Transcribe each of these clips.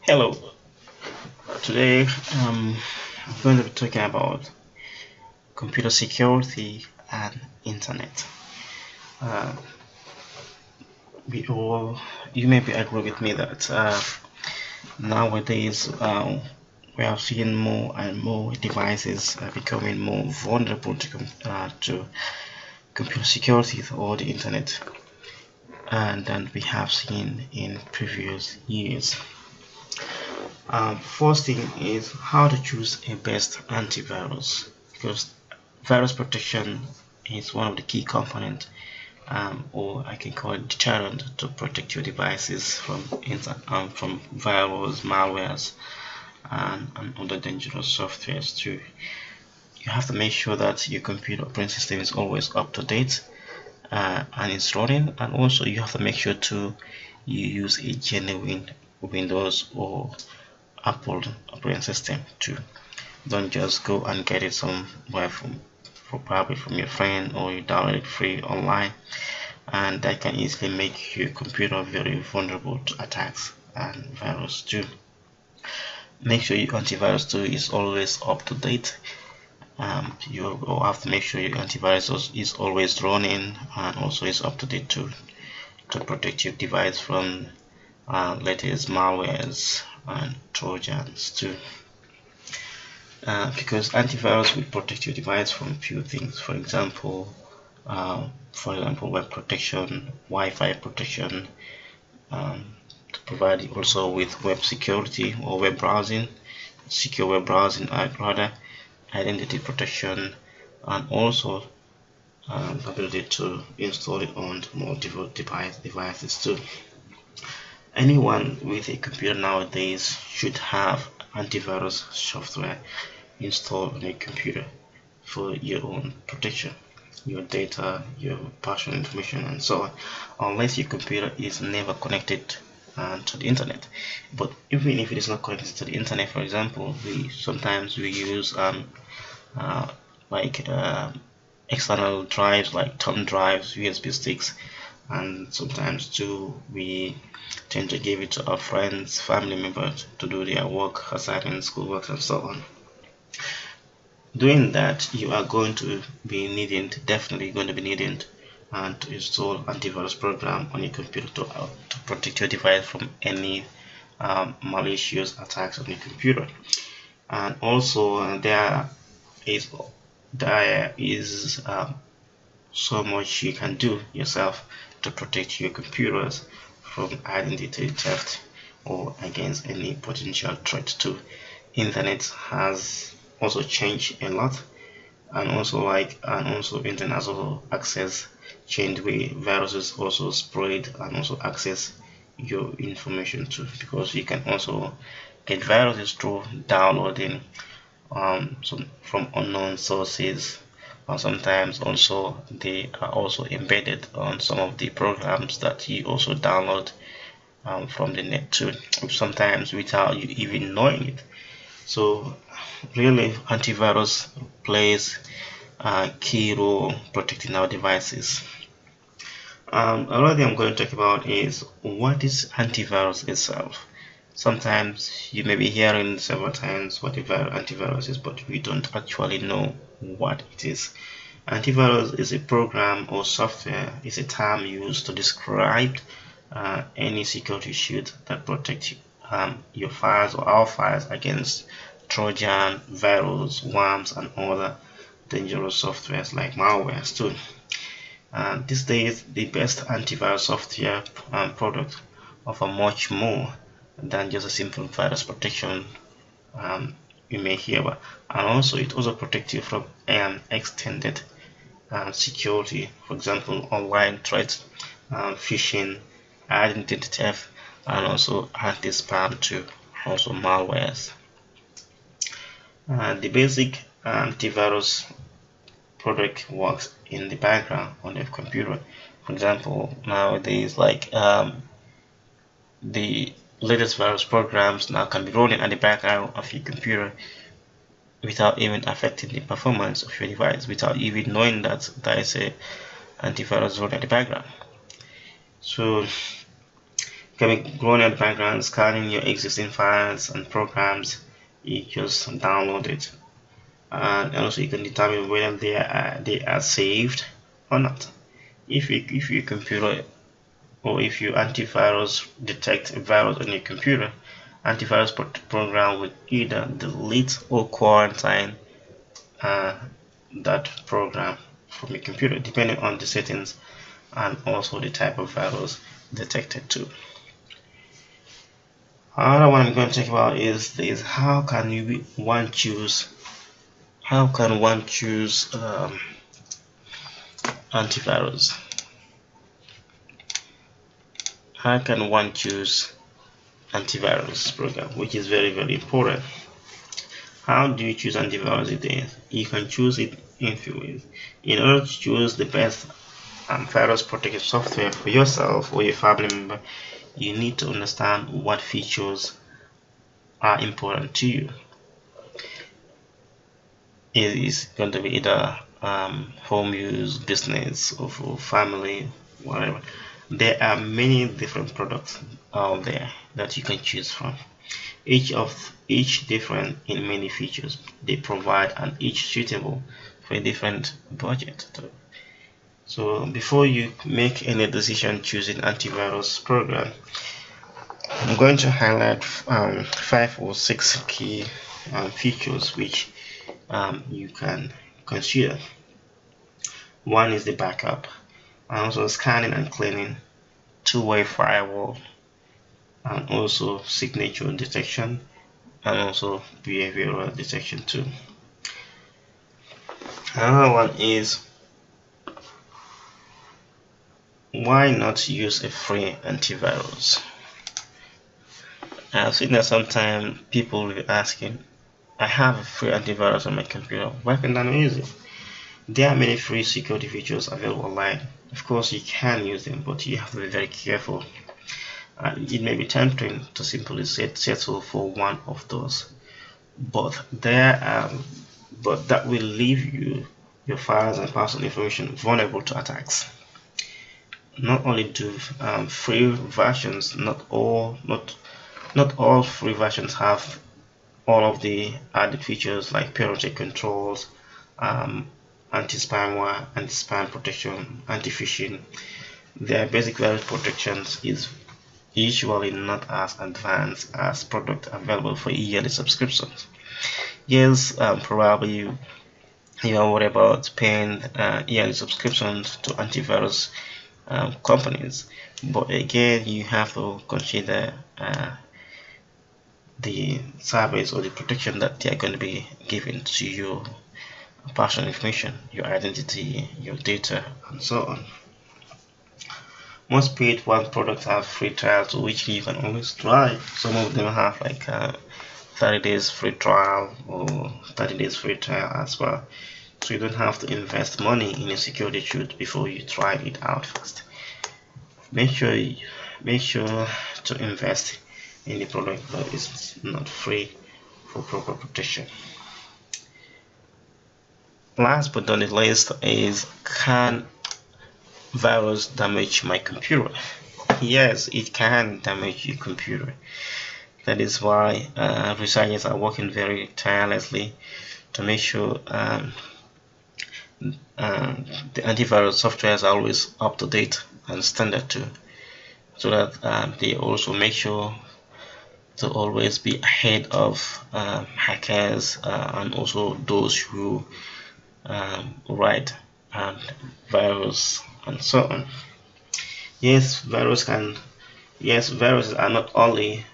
Hello, today I'm going to be talking about computer security and internet. Uh, we all, you may be agree with me that nowadays we are seeing more and more devices becoming more vulnerable to computer security or the internet, and than we have seen in previous years. First thing is how to choose a best antivirus, because virus protection is one of the key components, or I can call it deterrent to protect your devices from virus, malwares, and other dangerous softwares too. You have to make sure that your computer operating system is always up to date and it's running, and also you have to make sure to you use a genuine Windows or Apple operating system too. Don't just go and get it somewhere probably from your friend, or you download it free online, and that can easily make your computer very vulnerable to attacks and virus too. Make sure your antivirus too is always up to date. You will have to make sure your antivirus is always running and also is up to date to protect your device from latest malwares and trojans too. Because antivirus will protect your device from a few things. For example, web protection, Wi-Fi protection, to provide you also with web security or web browsing, secure web browsing, rather, identity protection, and also the ability to install it on multiple devices too. Anyone with a computer nowadays should have antivirus software installed on a computer for your own protection, your data, your personal information, and so on, unless your computer is never connected to the internet. But even if it is not connected to the internet, for example, sometimes we use like external drives like thumb drives, USB sticks, and sometimes too we tend to give it to our friends, family members to do their work, assignments, schoolwork, and so on. Doing that, you are going to be definitely going to be needing to install antivirus program on your computer to protect your device from any malicious attacks on your computer. And also there is so much you can do yourself to protect your computers from identity theft or against any potential threat to. Internet has also changed a lot, and also internet has also access changed way viruses also spread and also access your information too, because you can also get viruses through downloading from unknown sources, or sometimes also they are also embedded on some of the programs that you also download from the net too, sometimes without you even knowing it. So really, antivirus plays a key role protecting our devices. Another thing I'm going to talk about is what is antivirus itself. Sometimes you may be hearing several times what antivirus is, but we don't actually know what it is. Antivirus is a program or software, is a term used to describe any security shield that protects your files or our files against Trojan, virus, worms, and other dangerous softwares like malwares too. These days, the best antivirus software product offer much more than just a simple virus protection you may hear about, and also it also protects you from extended security, for example, online threats, phishing, identity theft, and also anti-spam too, also malwares. The basic antivirus product works in the background on the computer. For example, nowadays, like the latest virus programs now can be running at the background of your computer without even affecting the performance of your device, without even knowing that there is a antivirus running at the background. So can be running in the background, scanning your existing files and programs. You just download it, and also you can determine whether they are saved or not. If your computer, or if your antivirus detects a virus on your computer, antivirus program will either delete or quarantine that program from your computer, depending on the settings and also the type of virus detected too. Another one I'm going to talk about is this: how can one choose antivirus? How can one choose antivirus program, which is very, very important. How do you choose antivirus these days? You can choose it in few ways. In order to choose the best virus protective software for yourself or your family member, you need to understand what features are important to you. It is going to be either home use, business, or for family, whatever. There are many different products out there that you can choose from. Each different in many features they provide, and each suitable for a different budget. So before you make any decision choosing antivirus program, I'm going to highlight 5 or 6 key features which you can consider. One is the backup, and also scanning and cleaning, two-way firewall, and also signature detection, and also behavioral detection too. Another one is, why not use a free antivirus? I've seen that sometimes people will be asking, I have a free antivirus on my computer, why can't I use it? There are many free security features available online. Of course, you can use them, but you have to be very careful. It may be tempting to simply settle for one of those, but that will leave your files and personal information vulnerable to attacks. Not only do free versions, not all free versions have all of the added features like periodic controls, anti-spyware, anti-spam protection, anti-phishing. Their basic virus protections is usually not as advanced as products available for yearly subscriptions. Yes, probably you are worried about paying yearly subscriptions to antivirus companies, but again, you have to consider the service or the protection that they are going to be giving to your personal information, your identity, your data, and so on. Most paid one products have free trials, which you can always try. Some of them have like 30 days free trial or 30 days free trial as well. So you don't have to invest money in a security suite before you try it out first. Make sure to invest in the product that is not free for proper protection. Last but not least is, can virus damage my computer? Yes, it can damage your computer. That is why researchers are working very tirelessly to make sure the antivirus software is always up to date and standard too, so that they also make sure to always be ahead of hackers and also those who write virus and so on. Yes, viruses are not only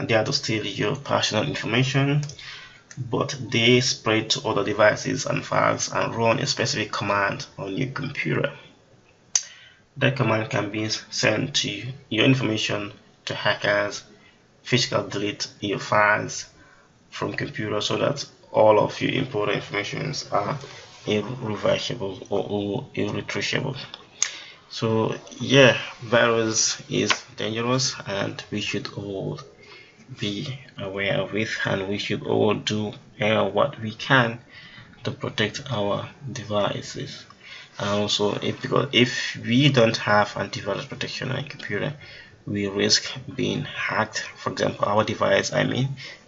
there to steal your personal information, but they spread to other devices and files and run a specific command on your computer. That command can be sent to your information to hackers, physically delete your files from computer so that all of your important information are irreversible or irretrievable. So yeah, virus is dangerous and we should all be aware of it, and we should all do what we can to protect our devices. And also, because if we don't have antivirus protection on a computer, we risk being hacked. For example, our device,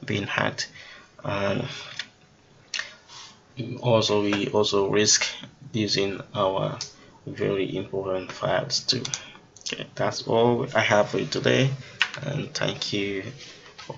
being hacked. And we also risk losing our very important files too. Okay, that's all I have for you today, and thank you for